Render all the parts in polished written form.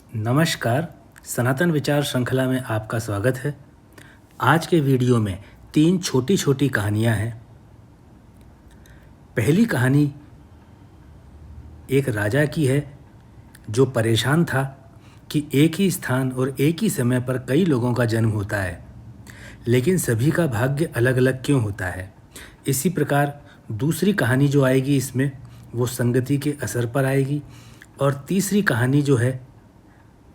नमस्कार। सनातन विचार श्रृंखला में आपका स्वागत है। आज के वीडियो में 3 छोटी छोटी कहानियाँ हैं। पहली कहानी एक राजा की है जो परेशान था कि एक ही स्थान और एक ही समय पर कई लोगों का जन्म होता है, लेकिन सभी का भाग्य अलग अलग क्यों होता है। इसी प्रकार दूसरी कहानी जो आएगी इसमें वो संगति के असर पर आएगी, और तीसरी कहानी जो है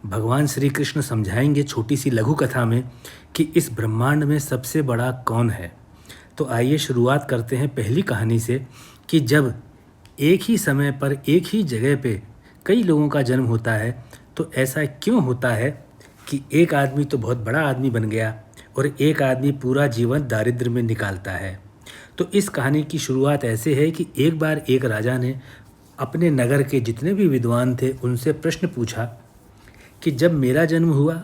भगवान श्री कृष्ण समझाएंगे छोटी सी लघु कथा में कि इस ब्रह्मांड में सबसे बड़ा कौन है। तो आइए शुरुआत करते हैं पहली कहानी से कि जब एक ही समय पर एक ही जगह पे कई लोगों का जन्म होता है तो ऐसा क्यों होता है कि एक आदमी तो बहुत बड़ा आदमी बन गया और एक आदमी पूरा जीवन दारिद्र्य में निकालता है। तो इस कहानी की शुरुआत ऐसे है कि एक बार एक राजा ने अपने नगर के जितने भी विद्वान थे उनसे प्रश्न पूछा कि जब मेरा जन्म हुआ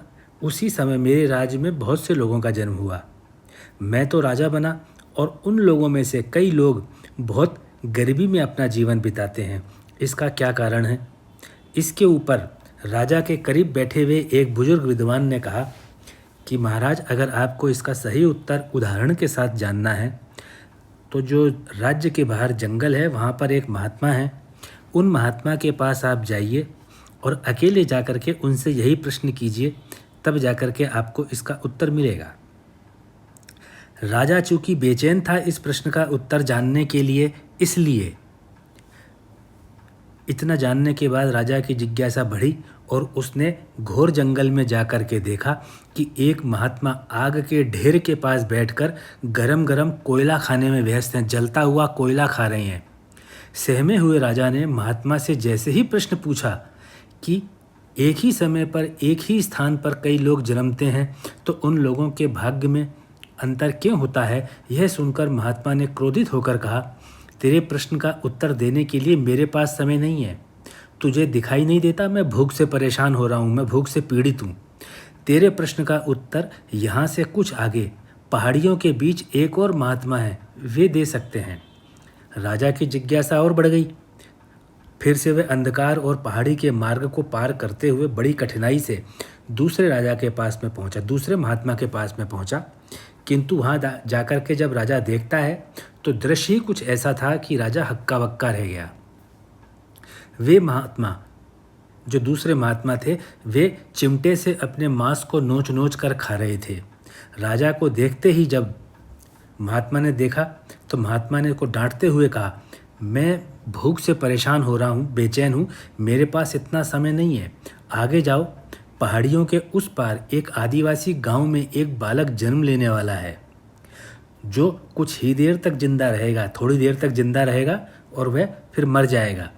उसी समय मेरे राज्य में बहुत से लोगों का जन्म हुआ। मैं तो राजा बना और उन लोगों में से कई लोग बहुत गरीबी में अपना जीवन बिताते हैं। इसका क्या कारण है? इसके ऊपर राजा के करीब बैठे हुए एक बुजुर्ग विद्वान ने कहा कि महाराज, अगर आपको इसका सही उत्तर उदाहरण के साथ जानना है तो जो राज्य के बाहर जंगल है वहाँ पर एक महात्मा है, उन महात्मा के पास आप जाइए और अकेले जाकर के उनसे यही प्रश्न कीजिए, तब जाकर के आपको इसका उत्तर मिलेगा। राजा चूंकि बेचैन था इस प्रश्न का उत्तर जानने के लिए, इसलिए इतना जानने के बाद राजा की जिज्ञासा बढ़ी और उसने घोर जंगल में जाकर के देखा कि एक महात्मा आग के ढेर के पास बैठकर गरम गरम कोयला खाने में व्यस्त हैं, जलता हुआ कोयला खा रहे हैं। सहमे हुए राजा ने महात्मा से जैसे ही प्रश्न पूछा कि एक ही समय पर एक ही स्थान पर कई लोग जन्मते हैं तो उन लोगों के भाग्य में अंतर क्यों होता है, यह सुनकर महात्मा ने क्रोधित होकर कहा, तेरे प्रश्न का उत्तर देने के लिए मेरे पास समय नहीं है। तुझे दिखाई नहीं देता मैं भूख से परेशान हो रहा हूँ, मैं भूख से पीड़ित हूँ। तेरे प्रश्न का उत्तर यहाँ से कुछ आगे पहाड़ियों के बीच एक और महात्मा है, वे दे सकते हैं। राजा की जिज्ञासा और बढ़ गई। फिर से वह अंधकार और पहाड़ी के मार्ग को पार करते हुए बड़ी कठिनाई से दूसरे राजा के पास में पहुंचा, दूसरे महात्मा के पास में पहुंचा। किंतु वहां जाकर के जब राजा देखता है तो दृश्य ही कुछ ऐसा था कि राजा हक्का बक्का रह गया। वे महात्मा, जो दूसरे महात्मा थे, वे चिमटे से अपने मांस को नोच नोच कर खा रहे थे। राजा को देखते ही जब महात्मा ने देखा तो महात्मा ने उसको डांटते हुए कहा, मैं भूख से परेशान हो रहा हूँ, बेचैन हूँ, मेरे पास इतना समय नहीं है। आगे जाओ, पहाड़ियों के उस पार एक आदिवासी गांव में एक बालक जन्म लेने वाला है जो कुछ ही देर तक जिंदा रहेगा, थोड़ी देर तक जिंदा रहेगा और वह फिर मर जाएगा।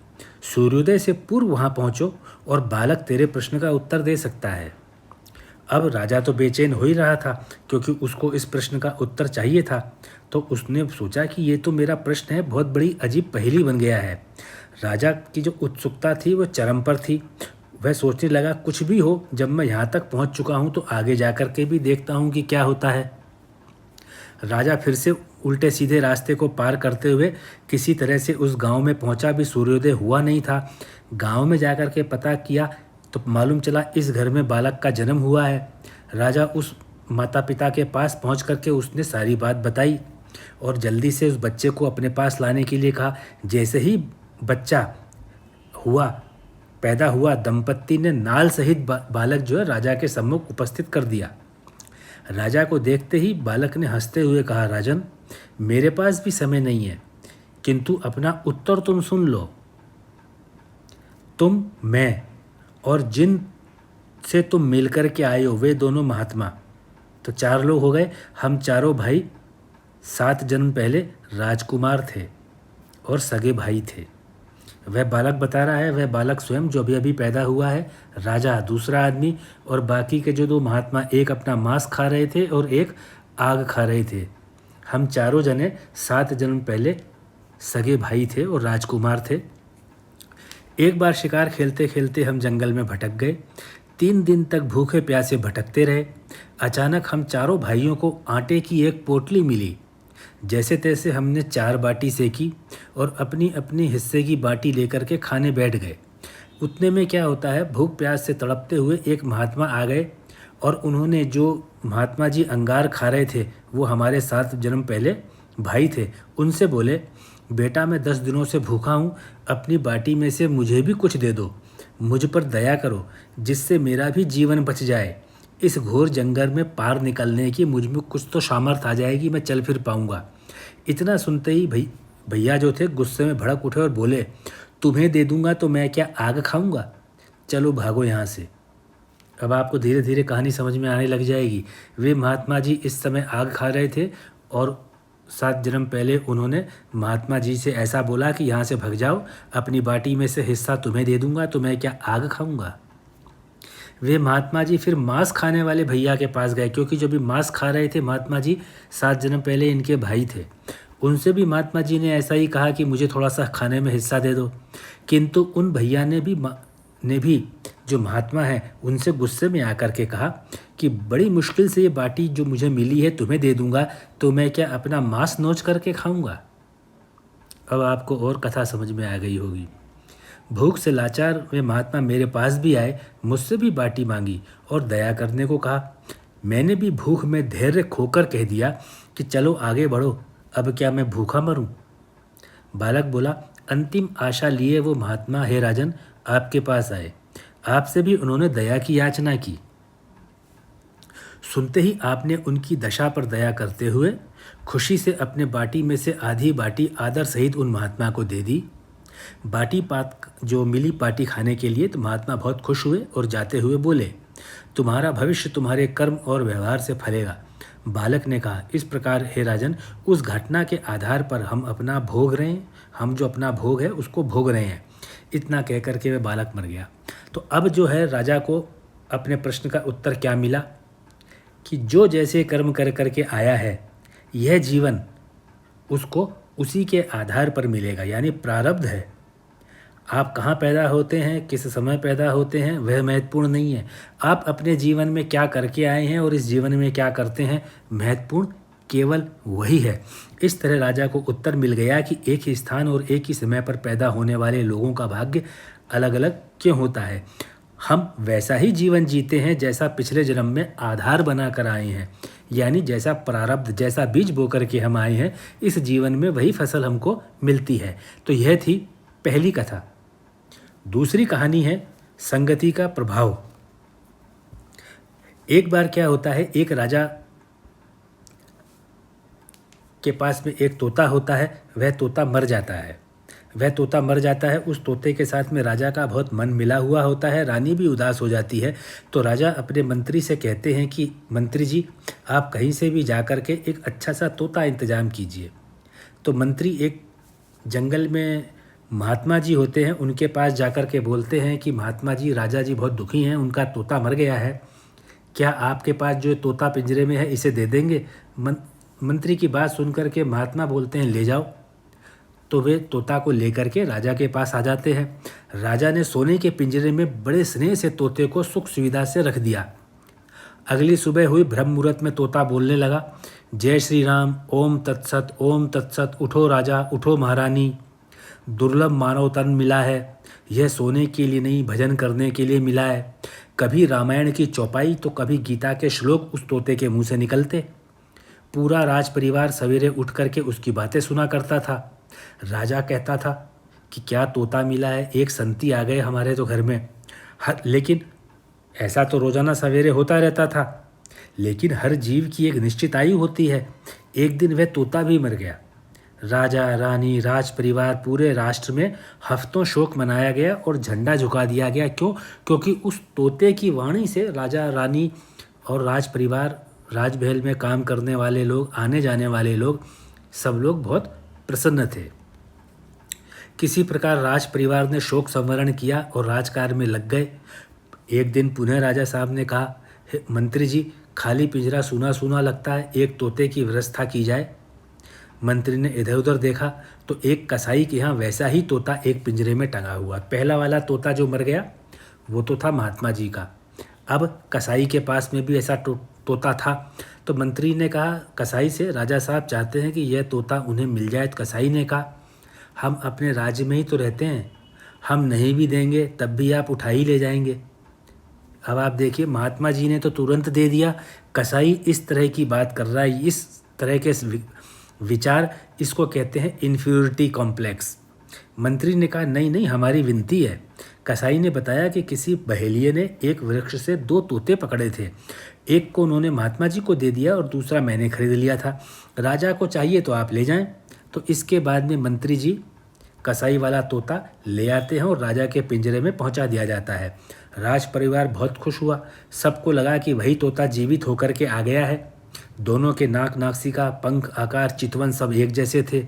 सूर्योदय से पूर्व वहाँ पहुँचो और बालक तेरे प्रश्न का उत्तर दे सकता है। अब राजा तो बेचैन हो ही रहा था क्योंकि उसको इस प्रश्न का उत्तर चाहिए था। तो उसने सोचा कि ये तो मेरा प्रश्न है, बहुत बड़ी अजीब पहेली बन गया है। राजा की जो उत्सुकता थी वो चरम पर थी। वह सोचने लगा, कुछ भी हो, जब मैं यहाँ तक पहुँच चुका हूँ तो आगे जा कर के भी देखता हूँ कि क्या होता है। राजा फिर से उल्टे सीधे रास्ते को पार करते हुए किसी तरह से उस गांव में पहुंचा। भी सूर्योदय हुआ नहीं था। गांव में जाकर के पता किया तो मालूम चला इस घर में बालक का जन्म हुआ है। राजा उस माता पिता के पास पहुंच करके उसने सारी बात बताई और जल्दी से उस बच्चे को अपने पास लाने के लिए कहा। जैसे ही बच्चा पैदा हुआ, दंपत्ति ने नाल सहित बालक जो है राजा के सम्मुख उपस्थित कर दिया। राजा को देखते ही बालक ने हंसते हुए कहा, राजन, मेरे पास भी समय नहीं है, किंतु अपना उत्तर तुम सुन लो। तुम, मैं और जिन से तुम मिलकर के आए हो वे दोनों महात्मा, तो 4 लोग हो गए। हम चारों भाई 7 जन्म पहले राजकुमार थे और सगे भाई थे। वह बालक बता रहा है, वह बालक स्वयं जो अभी अभी पैदा हुआ है, राजा दूसरा आदमी, और बाकी के जो 2 महात्मा, एक अपना मांस खा रहे थे और एक आग खा रहे थे। हम चारों जने 7 जन्म पहले सगे भाई थे और राजकुमार थे। एक बार शिकार खेलते खेलते हम जंगल में भटक गए। 3 दिन तक भूखे प्यासे भटकते रहे। अचानक हम चारों भाइयों को आटे की एक पोटली मिली। जैसे तैसे हमने 4 बाटी सेकी और अपनी अपनी हिस्से की बाटी लेकर के खाने बैठ गए। उतने में क्या होता है, भूख प्यास से तड़पते हुए एक महात्मा आ गए और उन्होंने, जो महात्मा जी अंगार खा रहे थे वो हमारे 7 जन्म पहले भाई थे, उनसे बोले, बेटा मैं 10 दिनों से भूखा हूँ, अपनी बाटी में से मुझे भी कुछ दे दो, मुझ पर दया करो, जिससे मेरा भी जीवन बच जाए। इस घोर जंगल में पार निकलने की मुझ में कुछ तो सामर्थ आ जाएगी, मैं चल फिर पाऊँगा। इतना सुनते ही भैया जो थे गुस्से में भड़क उठे और बोले, तुम्हें दे दूंगा तो मैं क्या आग खाऊंगा, चलो भागो यहाँ से। अब आपको धीरे धीरे कहानी समझ में आने लग जाएगी। वे महात्मा जी इस समय आग खा रहे थे और 7 जन्म पहले उन्होंने महात्मा जी से ऐसा बोला कि यहाँ से भाग जाओ, अपनी बाटी में से हिस्सा तुम्हें दे दूंगा तो मैं क्या आग खाऊंगा। वे महात्मा जी फिर मांस खाने वाले भैया के पास गए, क्योंकि जो भी मांस खा रहे थे महात्मा जी 7 जन्म पहले इनके भाई थे। उनसे भी महात्मा जी ने ऐसा ही कहा कि मुझे थोड़ा सा खाने में हिस्सा दे दो, किंतु उन भैया ने भी जो महात्मा है उनसे गुस्से में आकर के कहा कि बड़ी मुश्किल से ये बाटी जो मुझे मिली है तुम्हें दे दूंगा तो मैं क्या अपना मांस नोच करके खाऊंगा। अब आपको और कथा समझ में आ गई होगी। भूख से लाचार वे महात्मा मेरे पास भी आए, मुझसे भी बाटी मांगी और दया करने को कहा। मैंने भी भूख में धैर्य खोकर कह दिया कि चलो आगे बढ़ो, अब क्या मैं भूखा मरूं। बालक बोला, अंतिम आशा लिए वो महात्मा हे राजन आपके पास आए, आपसे भी उन्होंने दया की याचना की। सुनते ही आपने उनकी दशा पर दया करते हुए खुशी से अपने बाटी में से आधी बाटी आदर सहित उन महात्मा को दे दी। बाटी पात जो मिली बाटी खाने के लिए, तो महात्मा बहुत खुश हुए और जाते हुए बोले, तुम्हारा भविष्य तुम्हारे कर्म और व्यवहार से फलेगा। बालक ने कहा, इस प्रकार हे राजन उस घटना के आधार पर हम अपना भोग रहे हैं, हम जो अपना भोग है उसको भोग रहे हैं। इतना कह करके वह बालक मर गया। तो अब जो है राजा को अपने प्रश्न का उत्तर क्या मिला कि जो जैसे कर्म कर करके आया है यह जीवन उसको उसी के आधार पर मिलेगा, यानी प्रारब्ध है। आप कहाँ पैदा होते हैं, किस समय पैदा होते हैं, वह महत्वपूर्ण नहीं है। आप अपने जीवन में क्या करके आए हैं और इस जीवन में क्या करते हैं, महत्वपूर्ण केवल वही है। इस तरह राजा को उत्तर मिल गया कि एक ही स्थान और एक ही समय पर पैदा होने वाले लोगों का भाग्य अलग अलग क्यों होता है। हम वैसा ही जीवन जीते हैं जैसा पिछले जन्म में आधार बना कर आए हैं, यानी जैसा प्रारब्ध, जैसा बीज बो करके हम आए हैं, इस जीवन में वही फसल हमको मिलती है। तो यह थी पहली कथा। दूसरी कहानी है संगति का प्रभाव। एक बार क्या होता है, एक राजा के पास में एक तोता होता है, वह तोता मर जाता है। उस तोते के साथ में राजा का बहुत मन मिला हुआ होता है, रानी भी उदास हो जाती है। तो राजा अपने मंत्री से कहते हैं कि मंत्री जी आप कहीं से भी जा कर के एक अच्छा सा तोता इंतजाम कीजिए। तो मंत्री एक जंगल में महात्मा जी होते हैं, उनके पास जाकर के बोलते हैं कि महात्मा जी, राजा जी बहुत दुखी हैं, उनका तोता मर गया है, क्या आपके पास जो तोता पिंजरे में है इसे दे देंगे। मंत्री की बात सुनकर के महात्मा बोलते हैं ले जाओ। तो वे तोता को लेकर के राजा के पास आ जाते हैं। राजा ने सोने के पिंजरे में बड़े स्नेह से तोते को सुख सुविधा से रख दिया। अगली सुबह हुई ब्रह्म मुहूर्त में तोता बोलने लगा, जय श्री राम, ओम तत्सत, उठो राजा, उठो महारानी, दुर्लभ मानव तन मिला है, यह सोने के लिए नहीं भजन करने के लिए मिला है। कभी रामायण की चौपाई तो कभी गीता के श्लोक उस तोते के मुंह से निकलते। पूरा राज परिवार सवेरे उठ करके उसकी बातें सुना करता था। राजा कहता था कि क्या तोता मिला है, एक संती आ गए हमारे तो घर में। लेकिन ऐसा तो रोज़ाना सवेरे होता रहता था, लेकिन हर जीव की एक निश्चित आयु होती है। एक दिन वह तोता भी मर गया। राजा, रानी, राज परिवार, पूरे राष्ट्र में हफ्तों शोक मनाया गया और झंडा झुका दिया गया। क्यों? क्योंकि उस तोते की वाणी से राजा, रानी और राज परिवार, राजमहल में काम करने वाले लोग, आने जाने वाले लोग, सब लोग बहुत प्रसन्न थे। किसी प्रकार राज परिवार ने शोक संवरण किया और राजकार्य में लग गए। एक दिन पुनः राजा साहब ने कहा, मंत्री जी खाली पिंजरा सूना सूना लगता है, एक तोते की व्यवस्था की जाए। मंत्री ने इधर उधर देखा तो एक कसाई के यहाँ वैसा ही तोता एक पिंजरे में टंगा हुआ। पहला वाला तोता जो मर गया वो तो था महात्मा जी का, अब कसाई के पास में भी ऐसा तोता था। तो मंत्री ने कहा कसाई से, राजा साहब चाहते हैं कि यह तोता उन्हें मिल जाए। तो कसाई ने कहा, हम अपने राज्य में ही तो रहते हैं, हम नहीं भी देंगे तब भी आप उठा ही ले जाएंगे। अब आप देखिए, महात्मा जी ने तो तुरंत दे दिया, कसाई इस तरह की बात कर रहा है, इस तरह के विचार, इसको कहते हैं इन्फीरियरिटी कॉम्प्लेक्स। मंत्री ने कहा नहीं नहीं, हमारी विनती है। कसाई ने बताया कि किसी बहेलिये ने एक वृक्ष से 2 तोते पकड़े थे, एक को उन्होंने महात्मा जी को दे दिया और दूसरा मैंने खरीद लिया था। राजा को चाहिए तो आप ले जाएं। तो इसके बाद में मंत्री जी कसाई वाला तोता ले आते हैं और राजा के पिंजरे में पहुंचा दिया जाता है। राज परिवार बहुत खुश हुआ, सबको लगा कि वही तोता जीवित होकर के आ गया है। दोनों के नाक, नासिका, पंख, आकार, चितवन सब एक जैसे थे।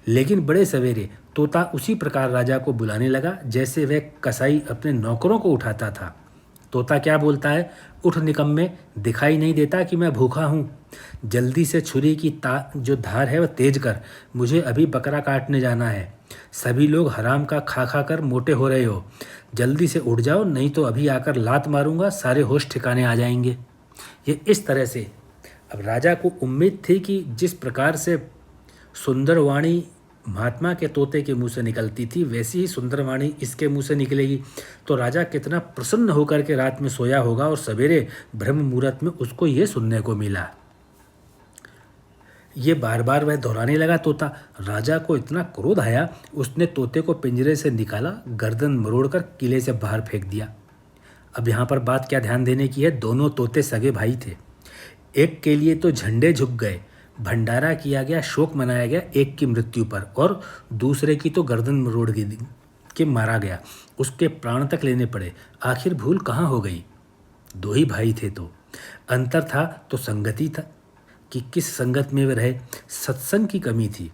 लेकिन बड़े सवेरे तोता उसी प्रकार राजा को बुलाने लगा जैसे वह कसाई अपने नौकरों को उठाता था। तोता क्या बोलता है, उठ निकम्मे, दिखाई नहीं देता कि मैं भूखा हूँ। जल्दी से छुरी की जो धार है वह तेज कर, मुझे अभी बकरा काटने जाना है। सभी लोग हराम का खा खा कर मोटे हो रहे हो, जल्दी से उठ जाओ, नहीं तो अभी आकर लात मारूंगा, सारे होश ठिकाने आ जाएंगे। ये इस तरह से, अब राजा को उम्मीद थी कि जिस प्रकार से सुंदर वाणी महात्मा के तोते के मुंह से निकलती थी वैसी ही सुंदर वाणी इसके मुंह से निकलेगी। तो राजा कितना प्रसन्न होकर के रात में सोया होगा और सवेरे ब्रह्म मुहूर्त में उसको ये सुनने को मिला। ये बार बार वह दोहराने लगा तोता। राजा को इतना क्रोध आया, उसने तोते को पिंजरे से निकाला, गर्दन मरोड़कर किले से बाहर फेंक दिया। अब यहाँ पर बात क्या ध्यान देने की है, दोनों तोते सगे भाई थे। एक के लिए तो झंडे झुक गए, भंडारा किया गया, शोक मनाया गया एक की मृत्यु पर, और दूसरे की तो गर्दन मरोड़ के मारा गया, उसके प्राण तक लेने पड़े। आखिर भूल कहाँ हो गई, 2 ही भाई थे। तो अंतर था तो संगति था कि किस संगत में वे रहे। सत्संग की कमी थी।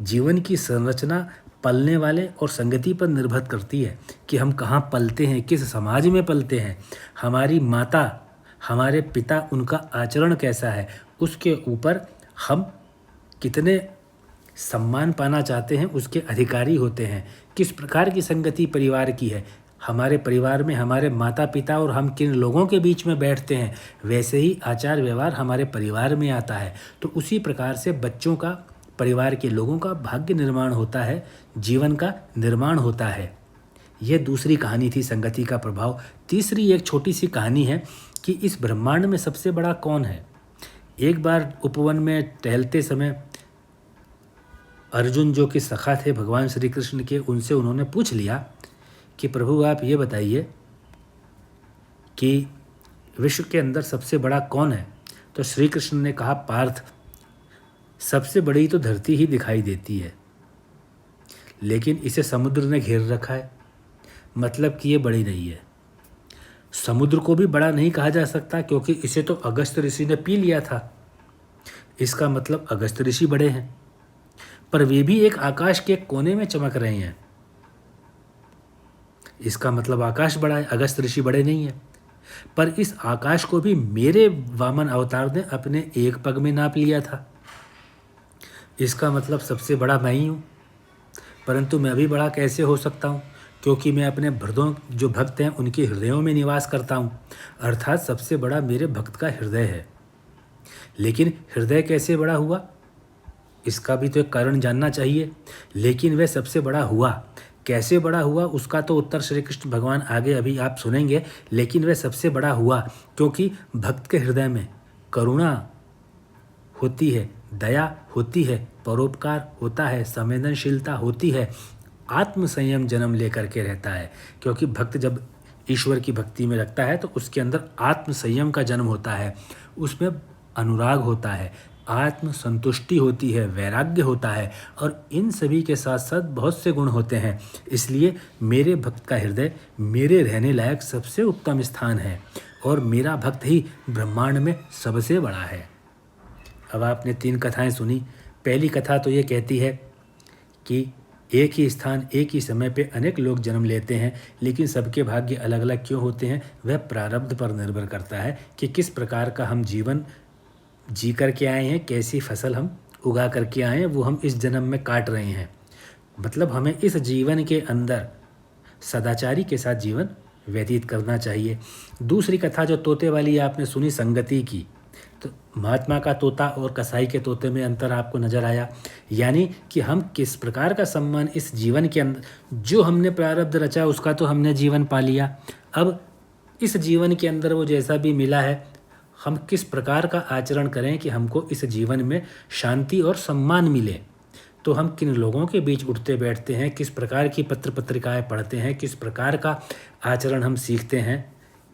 जीवन की संरचना पलने वाले और संगति पर निर्भर करती है कि हम कहाँ पलते हैं, किस समाज में पलते हैं। हमारी माता, हमारे पिता, उनका आचरण कैसा है, उसके ऊपर हम कितने सम्मान पाना चाहते हैं उसके अधिकारी होते हैं। किस प्रकार की संगति परिवार की है, हमारे परिवार में हमारे माता पिता और हम किन लोगों के बीच में बैठते हैं, वैसे ही आचार व्यवहार हमारे परिवार में आता है। तो उसी प्रकार से बच्चों का, परिवार के लोगों का भाग्य निर्माण होता है, जीवन का निर्माण होता है। यह दूसरी कहानी थी, संगति का प्रभाव। तीसरी एक छोटी सी कहानी है कि इस ब्रह्मांड में सबसे बड़ा कौन है। एक बार उपवन में टहलते समय अर्जुन, जो कि सखा थे भगवान श्री कृष्ण के, उनसे उन्होंने पूछ लिया कि प्रभु आप ये बताइए कि विश्व के अंदर सबसे बड़ा कौन है। तो श्री कृष्ण ने कहा, पार्थ, सबसे बड़ी तो धरती ही दिखाई देती है, लेकिन इसे समुद्र ने घेर रखा है, मतलब कि ये बड़ी नहीं है। समुद्र को भी बड़ा नहीं कहा जा सकता क्योंकि इसे तो अगस्त्य ऋषि ने पी लिया था, इसका मतलब अगस्त्य ऋषि बड़े हैं। पर वे भी एक आकाश के कोने में चमक रहे हैं, इसका मतलब आकाश बड़ा है, अगस्त्य ऋषि बड़े नहीं है। पर इस आकाश को भी मेरे वामन अवतार ने अपने एक पग में नाप लिया था, इसका मतलब सबसे बड़ा मैं ही हूँ। परंतु मैं भी बड़ा कैसे हो सकता हूँ, क्योंकि मैं अपने भक्तों, जो भक्त हैं, उनके हृदयों में निवास करता हूँ, अर्थात सबसे बड़ा मेरे भक्त का हृदय है। लेकिन हृदय कैसे बड़ा हुआ, इसका भी तो एक कारण जानना चाहिए। लेकिन वह सबसे बड़ा हुआ, कैसे बड़ा हुआ, उसका तो उत्तर श्री कृष्ण भगवान आगे अभी आप सुनेंगे। लेकिन वह सबसे बड़ा हुआ क्योंकि भक्त के हृदय में करुणा होती है, दया होती है, परोपकार होता है, संवेदनशीलता होती है, आत्म संयम जन्म लेकर के रहता है। क्योंकि भक्त जब ईश्वर की भक्ति में रखता है तो उसके अंदर आत्म संयम का जन्म होता है, उसमें अनुराग होता है, आत्म संतुष्टि होती है, वैराग्य होता है, और इन सभी के साथ साथ बहुत से गुण होते हैं। इसलिए मेरे भक्त का हृदय मेरे रहने लायक सबसे उत्तम स्थान है और मेरा भक्त ही ब्रह्मांड में सबसे बड़ा है। अब आपने 3 कथाएं सुनी। पहली कथा तो ये कहती है कि एक ही स्थान, एक ही समय पे अनेक लोग जन्म लेते हैं, लेकिन सबके भाग्य अलग अलग क्यों होते हैं, वह प्रारब्ध पर निर्भर करता है कि किस प्रकार का हम जीवन जी कर के आए हैं, कैसी फसल हम उगा करके आए हैं, वो हम इस जन्म में काट रहे हैं। मतलब हमें इस जीवन के अंदर सदाचारी के साथ जीवन व्यतीत करना चाहिए। दूसरी कथा जो तोते वाली आपने सुनी संगति की, तो महात्मा का तोता और कसाई के तोते में अंतर आपको नज़र आया। यानी कि हम किस प्रकार का सम्मान इस जीवन के अंदर, जो हमने प्रारब्ध रचा उसका तो हमने जीवन पा लिया, अब इस जीवन के अंदर वो जैसा भी मिला है हम किस प्रकार का आचरण करें कि हमको इस जीवन में शांति और सम्मान मिले। तो हम किन लोगों के बीच उठते बैठते हैं, किस प्रकार की पत्र पत्रिकाएं पढ़ते हैं, किस प्रकार का आचरण हम सीखते हैं,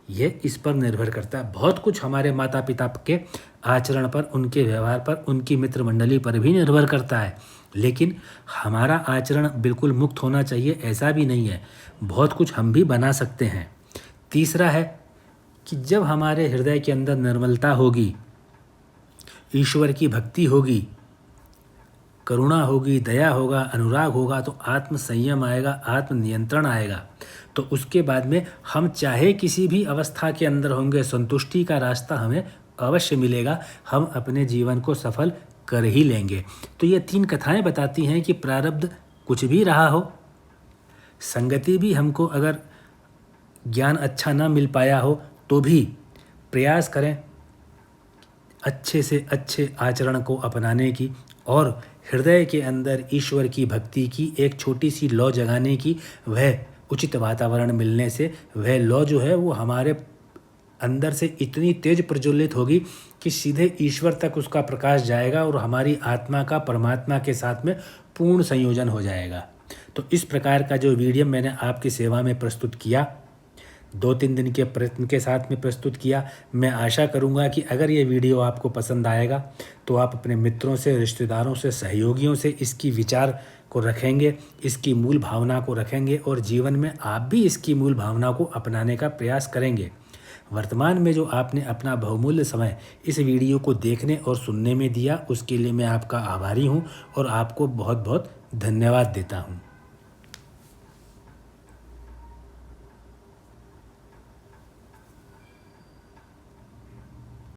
ये इस पर निर्भर करता है। बहुत कुछ हमारे माता पिता के आचरण पर, उनके व्यवहार पर, उनकी मित्र मंडली पर भी निर्भर करता है। लेकिन हमारा आचरण बिल्कुल मुक्त होना चाहिए ऐसा भी नहीं है, बहुत कुछ हम भी बना सकते हैं। तीसरा है कि जब हमारे हृदय के अंदर निर्मलता होगी, ईश्वर की भक्ति होगी, करुणा होगी, दया होगा, अनुराग होगा, तो आत्म संयम आएगा, आत्म नियंत्रण आएगा। तो उसके बाद में हम चाहे किसी भी अवस्था के अंदर होंगे, संतुष्टि का रास्ता हमें अवश्य मिलेगा, हम अपने जीवन को सफल कर ही लेंगे। तो ये 3 कथाएं बताती हैं कि प्रारब्ध कुछ भी रहा हो, संगति भी हमको अगर ज्ञान अच्छा ना मिल पाया हो तो भी प्रयास करें अच्छे से अच्छे आचरण को अपनाने की, और हृदय के अंदर ईश्वर की भक्ति की एक छोटी सी लौ जगाने की। वह उचित वातावरण मिलने से वह लौ जो है वो हमारे अंदर से इतनी तेज प्रज्वलित होगी कि सीधे ईश्वर तक उसका प्रकाश जाएगा और हमारी आत्मा का परमात्मा के साथ में पूर्ण संयोजन हो जाएगा। तो इस प्रकार का जो वीडियो मैंने आपकी सेवा में प्रस्तुत किया, 2-3 दिन के प्रयत्न के साथ में प्रस्तुत किया, मैं आशा करूंगा कि अगर ये वीडियो आपको पसंद आएगा तो आप अपने मित्रों से, रिश्तेदारों से, सहयोगियों से इसकी विचार को रखेंगे, इसकी मूल भावना को रखेंगे और जीवन में आप भी इसकी मूल भावना को अपनाने का प्रयास करेंगे। वर्तमान में जो आपने अपना बहुमूल्य समय इस वीडियो को देखने और सुनने में दिया, उसके लिए मैं आपका आभारी हूँ और आपको बहुत बहुत धन्यवाद देता हूँ।